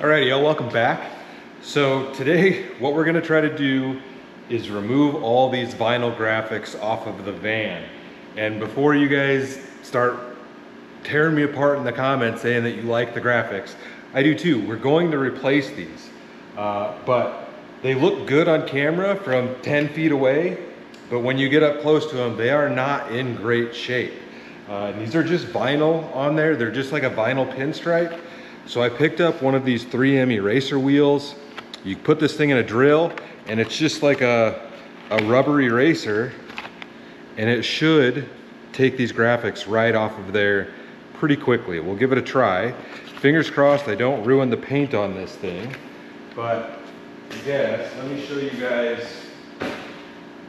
Alrighty, y'all, welcome back. So today, what we're gonna try to do is remove all these vinyl graphics off of the van. And before you guys start tearing me apart in the comments saying that you like the graphics, I do too. We're going to replace these, but they look good on camera from 10 feet away, but when you get up close to them, they are not in great shape. These are just vinyl on there. They're just like a vinyl pinstripe. So I picked up one of these 3M eraser wheels. You put this thing in a drill and it's just like a rubber eraser, and it should take these graphics right off of there pretty quickly. We'll give it a try. Fingers crossed I don't ruin the paint on this thing. But yes, let me show you guys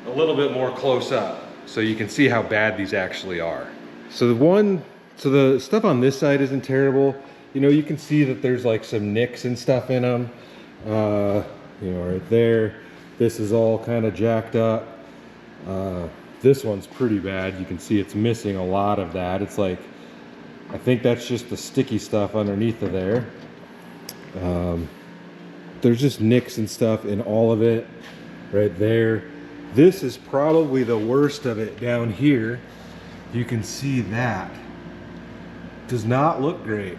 a little bit more close up so you can see how bad these actually are. So the stuff on this side isn't terrible. You know, you can see that there's like some nicks and stuff in them. You know, right there. This is all kind of jacked up. This one's pretty bad. You can see it's missing a lot of that. It's like, I think that's just the sticky stuff underneath of there. There's just nicks and stuff in all of it right there. This is probably the worst of it down here. You can see that. Does not look great.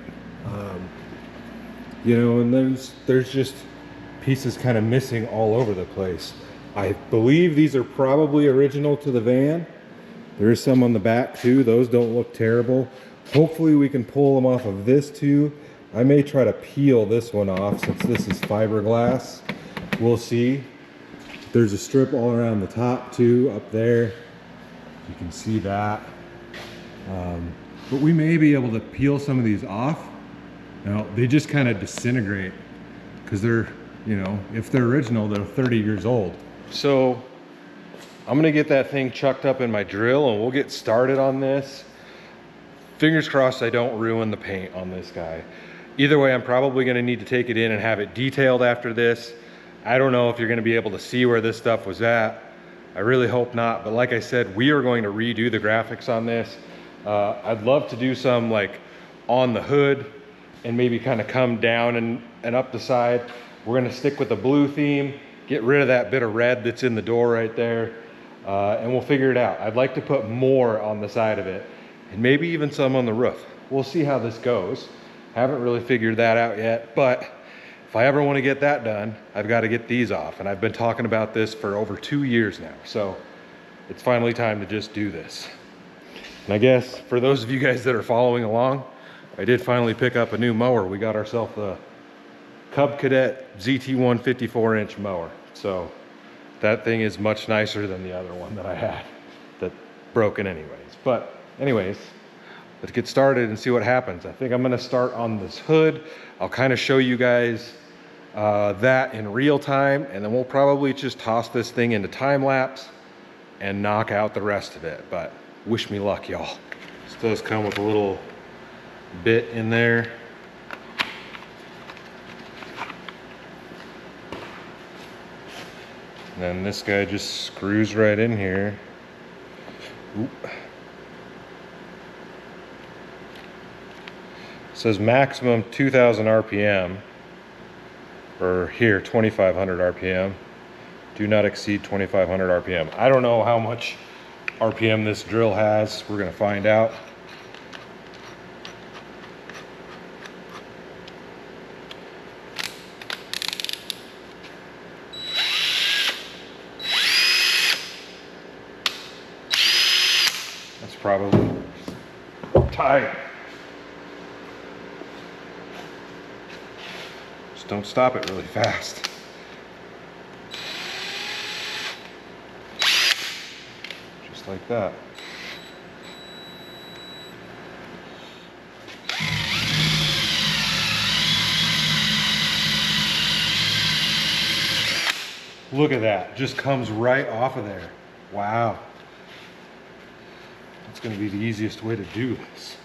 You know, and there's just pieces kind of missing all over the place. I believe these are probably original to the van. There is some on the back too. Those don't look terrible. Hopefully we can pull them off of this too. I may try to peel this one off since this is fiberglass. We'll see. There's a strip all around the top too, up there. You can see that. But we may be able to peel some of these off. Now, they just kind of disintegrate because they're, you know, if they're original, they're 30 years old. So I'm gonna get that thing chucked up in my drill and we'll get started on this. Fingers crossed I don't ruin the paint on this guy. Either way, I'm probably gonna need to take it in and have it detailed after this. I don't know if you're gonna be able to see where this stuff was at. I really hope not, but like I said, we are going to redo the graphics on this. I'd love to do some like on the hood and maybe kind of come down and up the side. We're gonna stick with the blue theme, get rid of that bit of red that's in the door right there, and we'll figure it out. I'd like to put more on the side of it and maybe even some on the roof. We'll see how this goes. Haven't really figured that out yet, but if I ever want to get that done, I've got to get these off. And I've been talking about this for over 2 years now. So it's finally time to just do this. And I guess for those of you guys that are following along, I did finally pick up a new mower. We got ourselves a Cub Cadet ZT1 54-inch mower. So that thing is much nicer than the other one that I had that broken anyways. But anyways, let's get started and see what happens. I think I'm gonna start on this hood. I'll kind of show you guys that in real time, and then we'll probably just toss this thing into time lapse and knock out the rest of it. But wish me luck, y'all. This does come with a little bit in there. And then this guy just screws right in here. Oop. It says maximum 2,000 RPM, or here 2,500 RPM. Do not exceed 2,500 RPM. I don't know how much RPM this drill has. We're gonna find out. That's probably tight. Just don't stop it really fast. Just like that. Look at that, just comes right off of there. Wow. That's gonna be the easiest way to do this.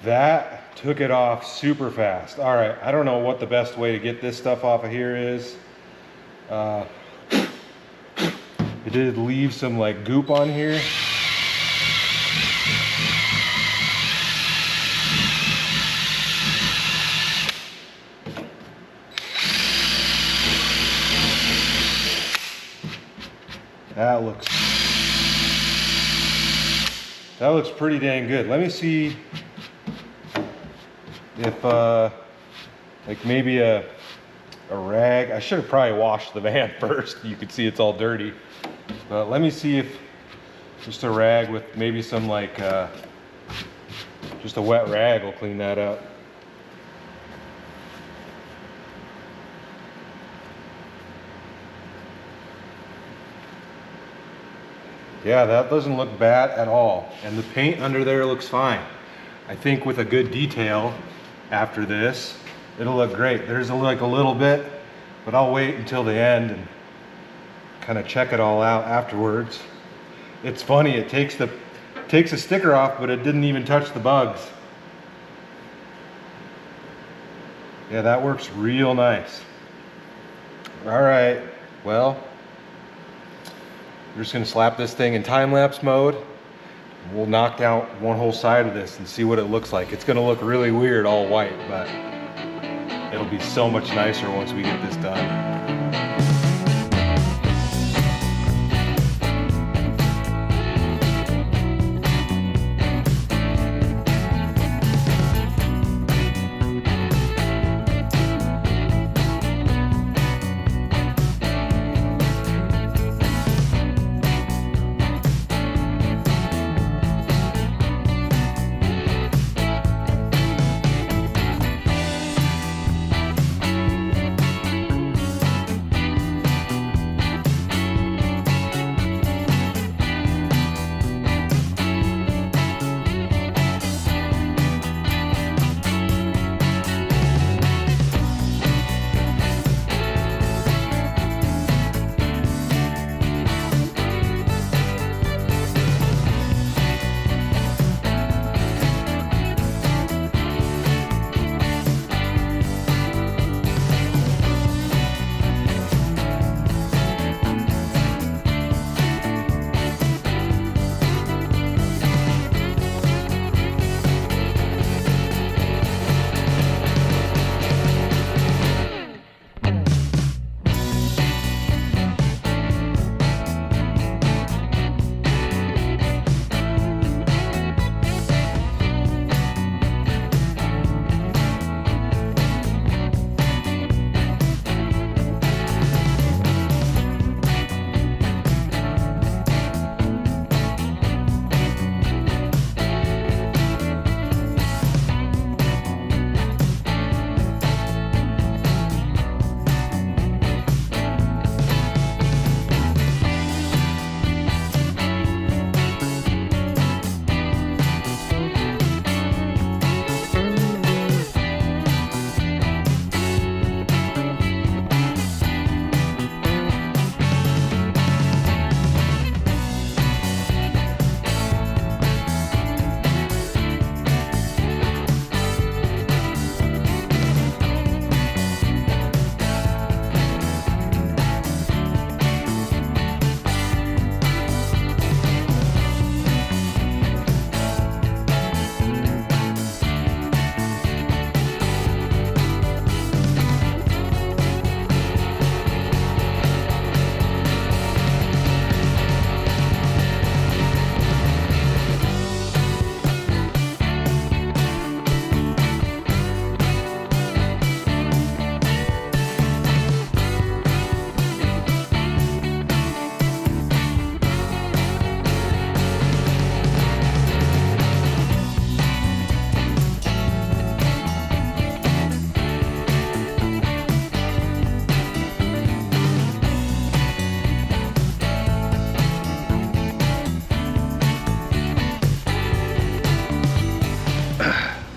That took it off super fast. All right, I don't know what the best way to get this stuff off of here is. It did leave some like goop on here. That looks pretty dang good. Let me see if like maybe a rag. I should have probably washed the van first. You could see it's all dirty. But let me see if just a rag with maybe some like just a wet rag will clean that up. Yeah, that doesn't look bad at all. And the paint under there looks fine. I think with a good detail after this, it'll look great. There's like a little bit, but I'll wait until the end and kind of check it all out afterwards. It's funny, it takes a sticker off, but it didn't even touch the bugs. Yeah, that works real nice. All right, well, we're just gonna slap this thing in time-lapse mode. We'll knock out one whole side of this and see what it looks like. It's gonna look really weird all white, but it'll be so much nicer once we get this done.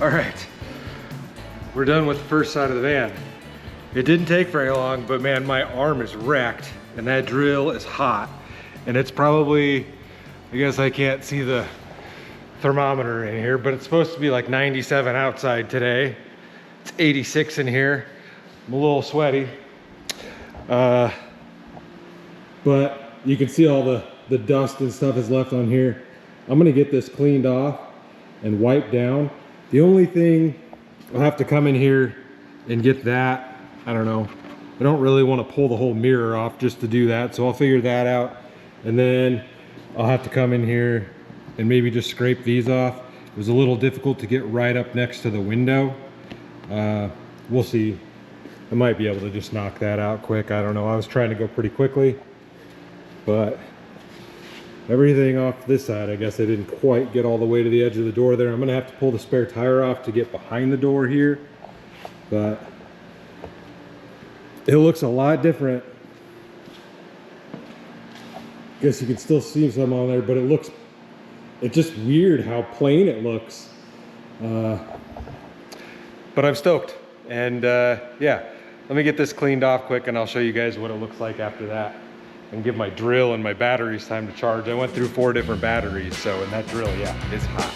All right, we're done with the first side of the van. It didn't take very long, but man, my arm is wrecked and that drill is hot. And it's probably, I guess I can't see the thermometer in here, but it's supposed to be like 97 outside today. It's 86 in here. I'm a little sweaty. But you can see all the dust and stuff is left on here. I'm gonna get this cleaned off and wiped down. The only thing, I'll have to come in here and get that. I don't know. I don't really want to pull the whole mirror off just to do that, so I'll figure that out. And then I'll have to come in here and maybe just scrape these off. It was a little difficult to get right up next to the window. We'll see. I might be able to just knock that out quick. I don't know. I was trying to go pretty quickly, but everything off this side, I guess I didn't quite get all the way to the edge of the door there. I'm gonna have to pull the spare tire off to get behind the door here, but it looks a lot different. Guess you can still see some on there, but it's just weird how plain it looks. But I'm stoked. And yeah, let me get this cleaned off quick and I'll show you guys what it looks like after that. And give my drill and my batteries time to charge. I went through 4 different batteries, so, and that drill, yeah, is hot.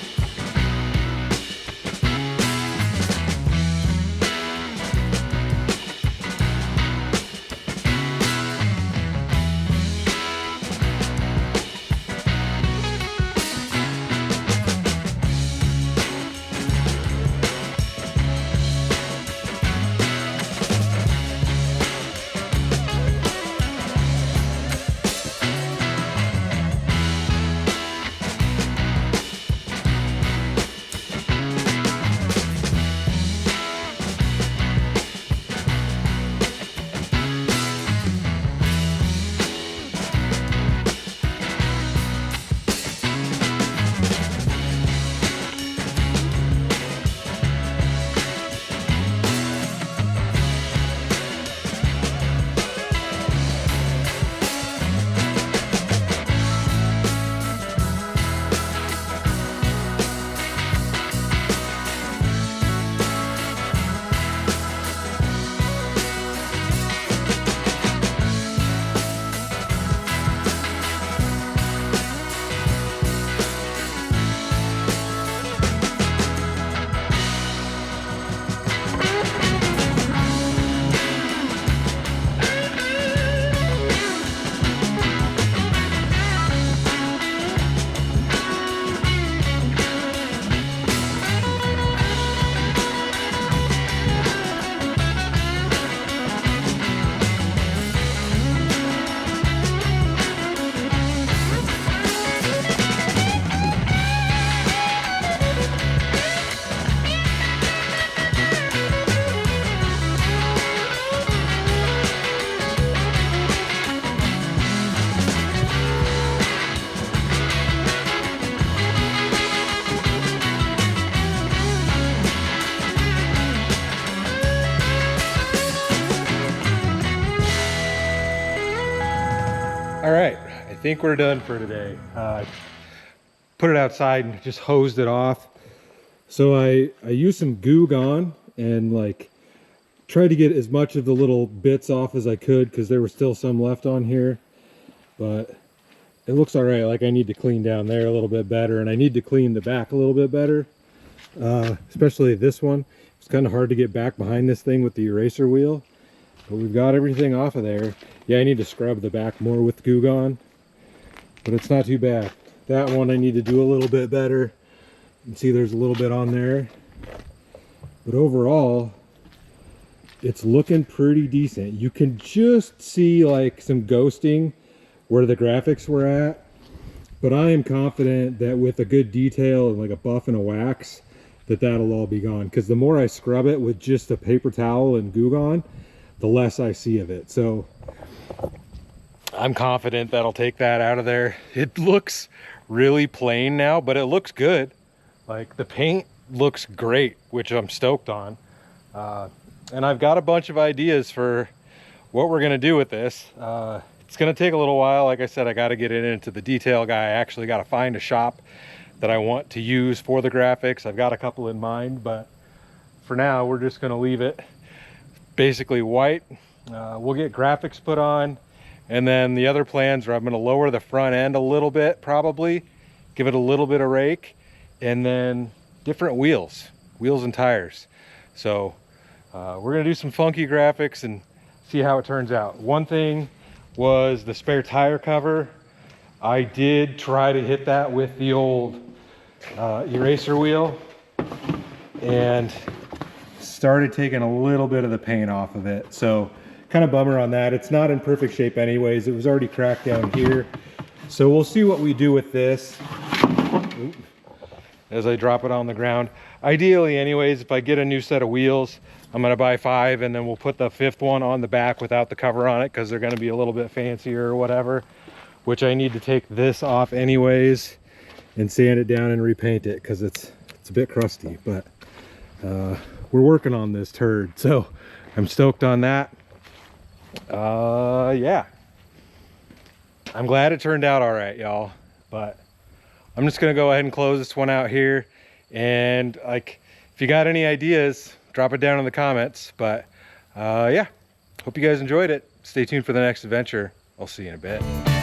All right, I think we're done for today. Put it outside and just hosed it off. So I used some Goo Gone and like tried to get as much of the little bits off as I could because there were still some left on here, but it looks all right. Like I need to clean down there a little bit better, and I need to clean the back a little bit better, especially this one. It's kind of hard to get back behind this thing with the eraser wheel, but we've got everything off of there. Yeah, I need to scrub the back more with Goo Gone, but it's not too bad. That one I need to do a little bit better. You can see there's a little bit on there, but overall it's looking pretty decent. You can just see like some ghosting where the graphics were at, but I am confident that with a good detail and like a buff and a wax that that'll all be gone, because the more I scrub it with just a paper towel and Goo Gone, the less I see of it. So I'm confident that'll take that out of there. It looks really plain now, but it looks good. Like the paint looks great, which I'm stoked on. And I've got a bunch of ideas for what we're gonna do with this. It's gonna take a little while. Like I said, I gotta get it into the detail guy. I actually gotta find a shop that I want to use for the graphics. I've got a couple in mind, but for now, we're just gonna leave it basically white. We'll get graphics put on, and then the other plans are I'm gonna lower the front end a little bit, probably, give it a little bit of rake, and then different wheels and tires. So we're gonna do some funky graphics and see how it turns out. One thing was the spare tire cover. I did try to hit that with the old eraser wheel and started taking a little bit of the paint off of it. So kind of bummer on that. It's not in perfect shape anyways. It was already cracked down here. So we'll see what we do with this. Oop. As I drop it on the ground. Ideally anyways, if I get a new set of wheels, I'm gonna buy 5 and then we'll put the 5th one on the back without the cover on it because they're gonna be a little bit fancier or whatever, which I need to take this off anyways and sand it down and repaint it because it's a bit crusty, but we're working on this turd, so I'm stoked on that. Yeah, I'm glad it turned out all right, y'all, but I'm just gonna go ahead and close this one out here. And like, if you got any ideas, drop it down in the comments. But yeah, hope you guys enjoyed it. Stay tuned for the next adventure. I'll see you in a bit.